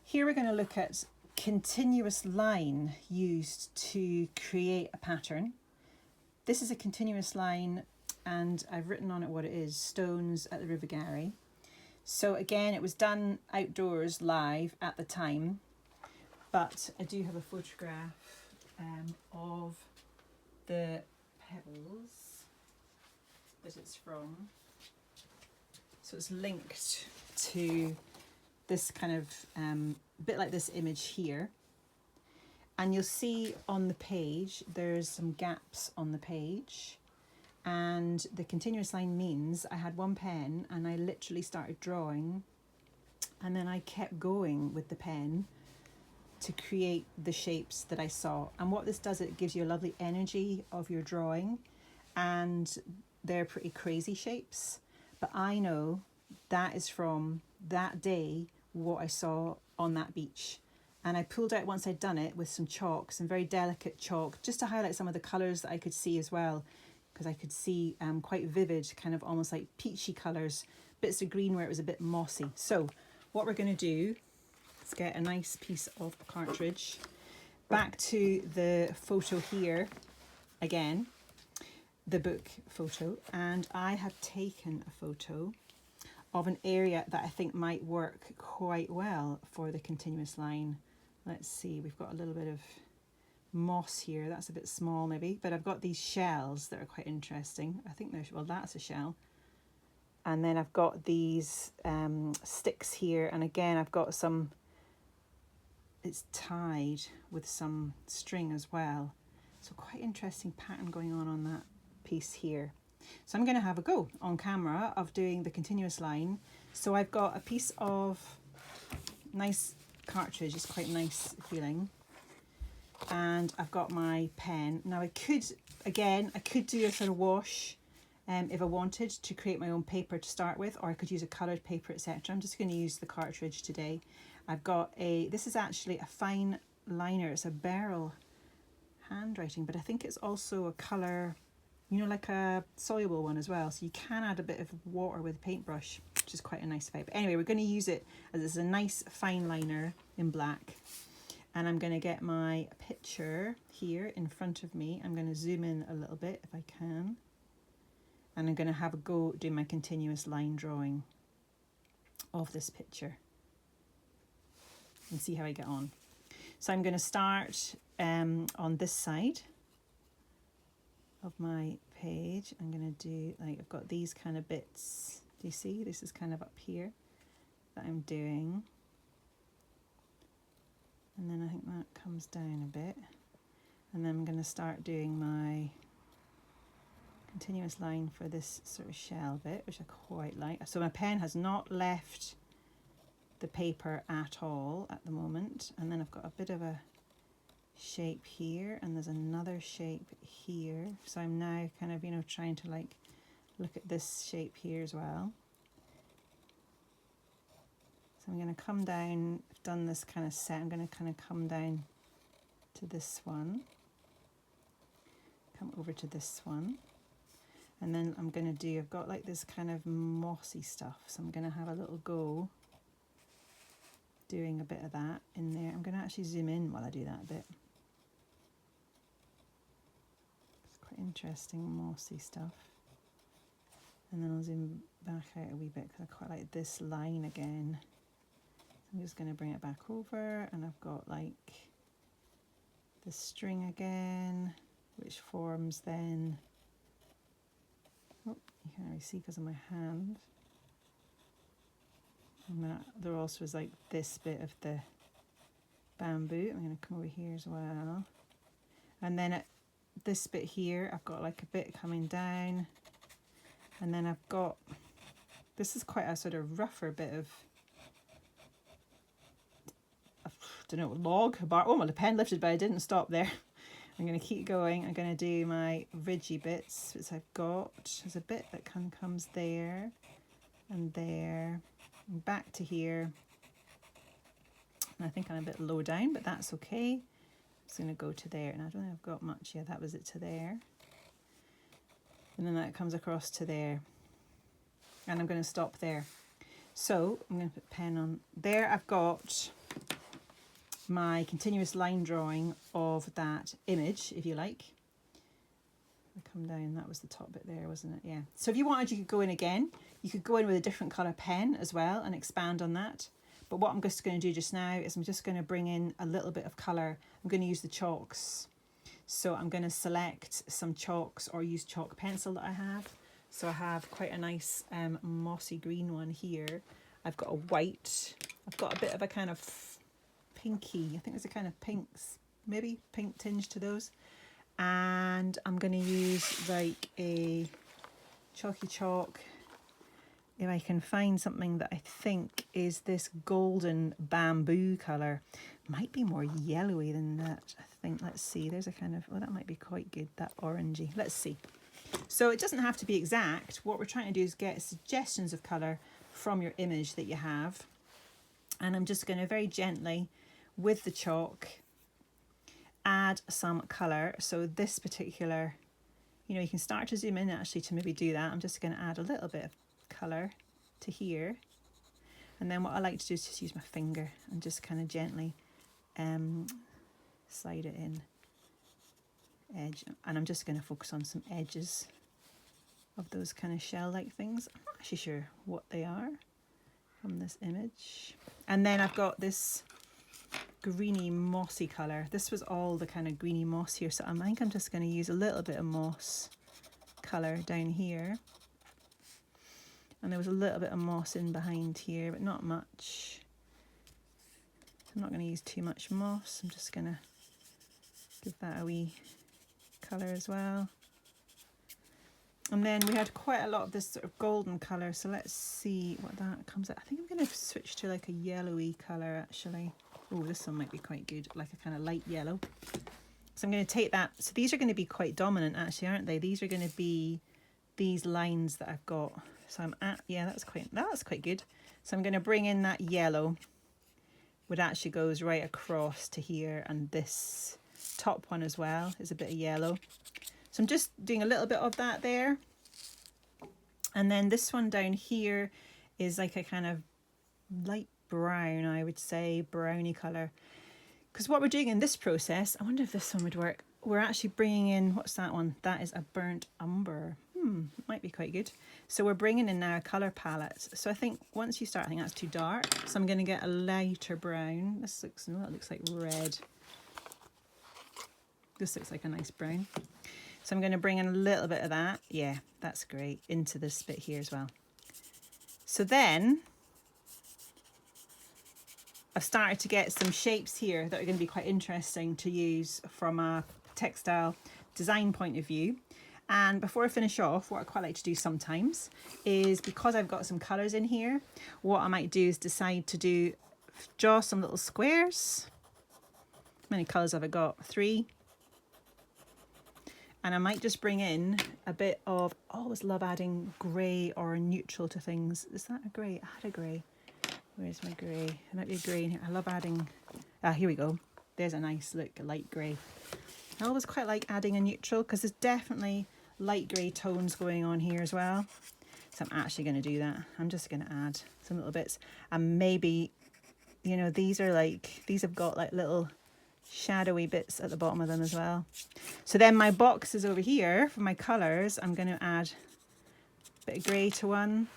Here we're going to look at continuous line used to create a pattern. This is a continuous line and I've written on it what it is, Stones at the River Garry. So again, it was done outdoors live at the time, but I do have a photograph of the pebbles that it's from. So it's linked to this kind of bit like this image here. And you'll see on the page, there's some gaps on the page. And the continuous line means I had one pen and I literally started drawing, and then I kept going with the pen to create the shapes that I saw. And what this does, it gives you a lovely energy of your drawing, and they're pretty crazy shapes. But I know that is from that day, what I saw on that beach. And I pulled out, once I'd done it, with some chalk, some very delicate chalk, just to highlight some of the colours that I could see as well, because I could see quite vivid, kind of almost like peachy colours, bits of green where it was a bit mossy. So what we're going to do is get a nice piece of cartridge. Back to the photo here again, the book photo, and I have taken a photo of an area that I think might work quite well for the continuous line. Let's see, we've got a little bit of moss here, that's a bit small maybe, but I've got these shells that are quite interesting. I think there's, well, that's a shell. And then I've got these sticks here, and again I've got some, it's tied with some string as well. So quite interesting pattern going on that piece here. So I'm going to have a go on camera of doing the continuous line. So I've got a piece of nice cartridge, it's quite nice feeling. And I've got my pen. Now I could do a sort of wash if I wanted to create my own paper to start with, or I could use a coloured paper, etc. I'm just going to use the cartridge today. I've got this is actually a fine liner, it's a Beryl handwriting, but I think it's also a colour, you know, like a soluble one as well. So you can add a bit of water with a paintbrush, which is quite a nice effect. But anyway, we're going to use it as it's a nice fine liner in black. And I'm going to get my picture here in front of me. I'm going to zoom in a little bit if I can. And I'm going to have a go doing my continuous line drawing of this picture. And see how I get on. So I'm going to start on this side of my page. I'm going to do, like, I've got these kind of bits. Do you see? This is kind of up here that I'm doing. And then I think that comes down a bit. And then I'm going to start doing my continuous line for this sort of shell bit, which I quite like. So my pen has not left the paper at all at the moment. And then I've got a bit of a shape here, and there's another shape here. So I'm now kind of, you know, trying to like look at this shape here as well. So I'm going to come down, I've done this kind of set, I'm going to kind of come down to this one, come over to this one, and then I'm going to do, I've got like this kind of mossy stuff, so I'm going to have a little go doing a bit of that in there. I'm going to actually zoom in while I do that a bit. It's quite interesting, mossy stuff. And then I'll zoom back out a wee bit because I quite like this line again. I'm just going to bring it back over, and I've got like the string again, which forms then, oh, you can't really see because of my hand. And that, there also is like this bit of the bamboo. I'm going to come over here as well. And then at this bit here, I've got like a bit coming down. And then I've got, this is quite a sort of rougher bit of, I don't know, log, bar. Oh, well, the pen lifted, but I didn't stop there. I'm going to keep going. I'm going to do my ridgy bits, which I've got. There's a bit that comes there and there and back to here. And I think I'm a bit low down, but that's okay. I'm just going to go to there, and I don't think I've got much. Yeah, that was it to there. And then that comes across to there. And I'm going to stop there. So I'm going to put pen on there. I've got my continuous line drawing of that image, if you like. I come down, that was the top bit there, wasn't it? Yeah. So if you wanted, you could go in again. You could go in with a different colour pen as well and expand on that. But what I'm just going to do just now is I'm just going to bring in a little bit of colour. I'm going to use the chalks. So I'm going to select some chalks or use chalk pencil that I have. So I have quite a nice mossy green one here. I've got a white. I've got a bit of a kind of pinky. I think there's a kind of pinks, maybe pink tinge to those. And I'm going to use like a chalky chalk. If I can find something that I think is this golden bamboo colour. Might be more yellowy than that, I think. Let's see, there's a kind of, oh, that might be quite good, that orangey. Let's see. So it doesn't have to be exact. What we're trying to do is get suggestions of colour from your image that you have. And I'm just going to very gently, with the chalk, add some colour. So this particular, you know, you can start to zoom in actually to maybe do that. I'm just going to add a little bit of colour to here. And then what I like to do is just use my finger and just kind of gently slide it in edge, and I'm just going to focus on some edges of those kind of shell-like things. I'm not actually sure what they are from this image. And then I've got this greeny mossy colour. This was all the kind of greeny moss here, so I think I'm just going to use a little bit of moss colour down here. And there was a little bit of moss in behind here, but not much. I'm not going to use too much moss. I'm just going to give that a wee colour as well. And then we had quite a lot of this sort of golden colour, so let's see what that comes out. I think I'm going to switch to like a yellowy colour actually. Oh, this one might be quite good, like a kind of light yellow. So I'm going to take that. So these are going to be quite dominant actually, aren't they? These are going to be these lines that I've got. So I'm at, yeah, that's quite good. So I'm going to bring in that yellow, which actually goes right across to here, and this top one as well is a bit of yellow. So I'm just doing a little bit of that there. And then this one down here is like a kind of light brown, I would say, browny colour. Because what we're doing in this process, I wonder if this one would work. We're actually bringing in, what's that one? That is a burnt umber. Might be quite good. So we're bringing in now a colour palette. So I think once you start, I think that's too dark. So I'm going to get a lighter brown. This looks, no, that looks like red. This looks like a nice brown. So I'm going to bring in a little bit of that. Yeah, that's great. Into this bit here as well. So then I've started to get some shapes here that are going to be quite interesting to use from a textile design point of view. And before I finish off, what I quite like to do sometimes is, because I've got some colours in here, what I might do is decide to draw some little squares. How many colours have I got? 3. And I might just bring in a bit of, I always love adding grey or neutral to things. Is that a grey? I had a grey. Where's my grey? There might be a grey in here. I love adding, here we go. There's a nice look, a light grey. I always quite like adding a neutral because there's definitely light grey tones going on here as well. So I'm actually going to do that. I'm just going to add some little bits. And maybe, you know, these have got like little shadowy bits at the bottom of them as well. So then my boxes over here for my colours, I'm going to add a bit of grey to one,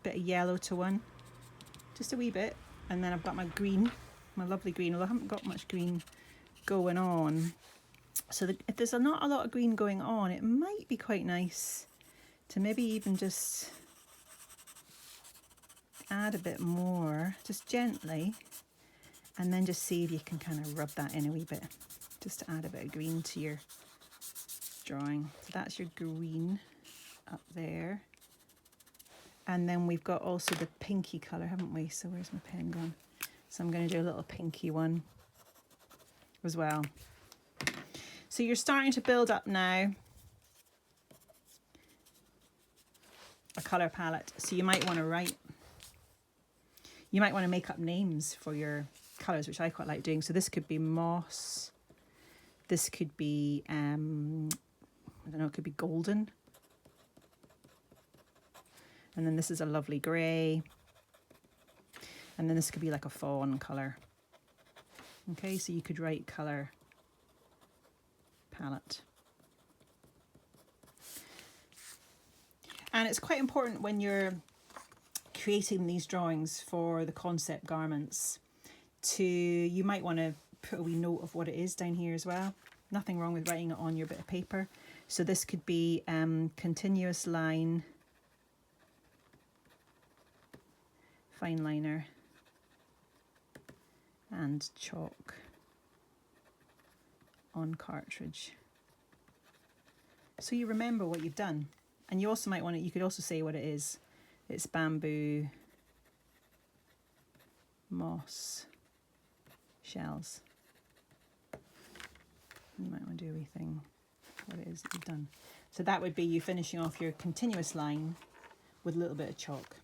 a bit of yellow to one, just a wee bit. And then I've got my green, my lovely green, although I haven't got much green going on. So if there's not a lot of green going on, it might be quite nice to maybe even just add a bit more, just gently, and then just see if you can kind of rub that in a wee bit, just to add a bit of green to your drawing. So that's your green up there. And then we've got also the pinky colour, haven't we? So where's my pen gone? So I'm going to do a little pinky one as well. So you're starting to build up now a colour palette. So you might want to make up names for your colours, which I quite like doing. So this could be moss. This could be, I don't know, it could be golden. And then this is a lovely grey. And then this could be like a fawn colour. Okay, so you could write colour palette. And it's quite important when you're creating these drawings for the concept garments you might want to put a wee note of what it is down here as well. Nothing wrong with writing it on your bit of paper. So this could be continuous line, fine liner, and chalk on cartridge. So you remember what you've done. And you also might want to, you could also say what it is. It's bamboo, moss, shells. You might want to do a wee thing, what it is that you've done. So that would be you finishing off your continuous line with a little bit of chalk.